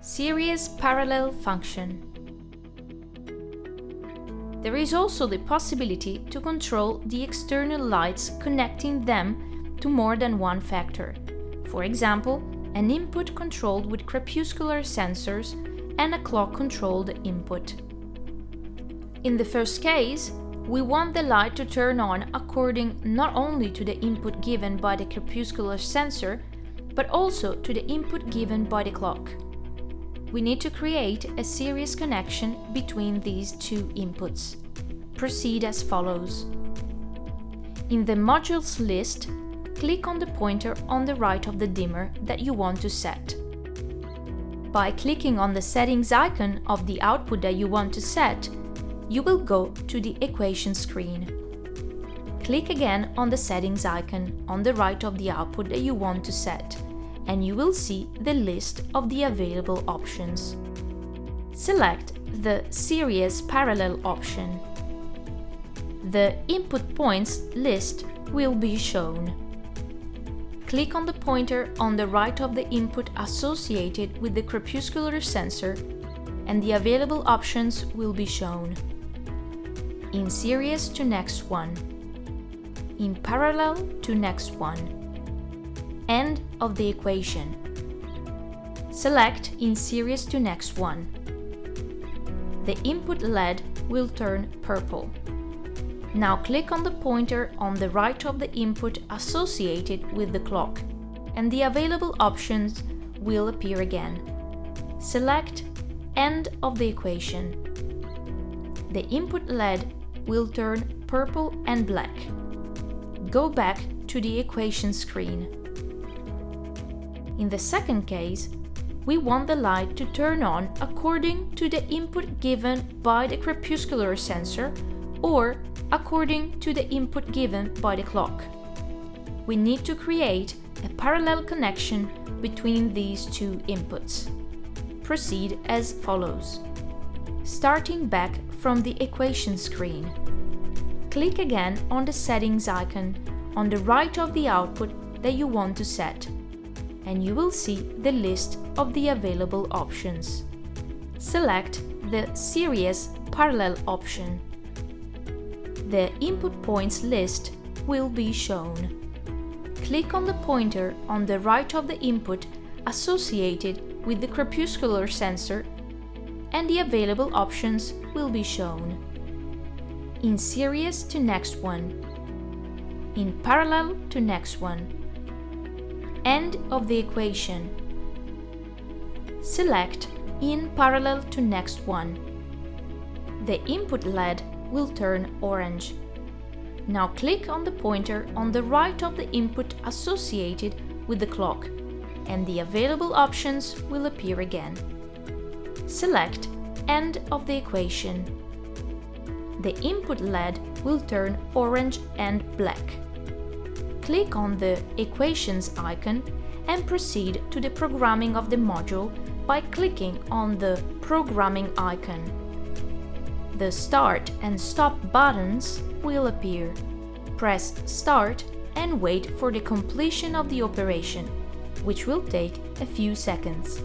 Series parallel function. There is also the possibility to control the external lights connecting them to more than one factor. For example, an input controlled with crepuscular sensors and a clock-controlled input. In the first case, we want the light to turn on according not only to the input given by the crepuscular sensor, but also to the input given by the clock. We need to create a series connection between these two inputs. Proceed as follows. In the modules list, click on the pointer on the right of the dimmer that you want to set. By clicking on the settings icon of the output that you want to set, you will go to the equation screen. Click again on the settings icon on the right of the output that you want to set, and you will see the list of the available options. Select the Series Parallel option. The input points list will be shown. Click on the pointer on the right of the input associated with the crepuscular sensor, and the available options will be shown. In series to next one. In parallel to next one. End of the equation. Select in series to next one. The input LED will turn purple. Now click on the pointer on the right of the input associated with the clock, and the available options will appear again. Select End of the equation. The input LED will turn purple and black. Go back to the equation screen. In the second case, we want the light to turn on according to the input given by the crepuscular sensor or according to the input given by the clock. We need to create a parallel connection between these two inputs. Proceed as follows. Starting back from the equation screen, click again on the settings icon on the right of the output that you want to set, and you will see the list of the available options. Select the Series Parallel option. The input points list will be shown. Click on the pointer on the right of the input associated with the crepuscular sensor, and the available options will be shown. In series to next one. In parallel to next one. End of the equation. Select in parallel to next one. The input LED will turn orange. Now click on the pointer on the right of the input associated with the clock, and the available options will appear again. Select End of the equation. The input LED will turn orange and black. Click on the Equations icon and proceed to the programming of the module by clicking on the Programming icon. The Start and Stop buttons will appear. Press Start and wait for the completion of the operation, which will take a few seconds.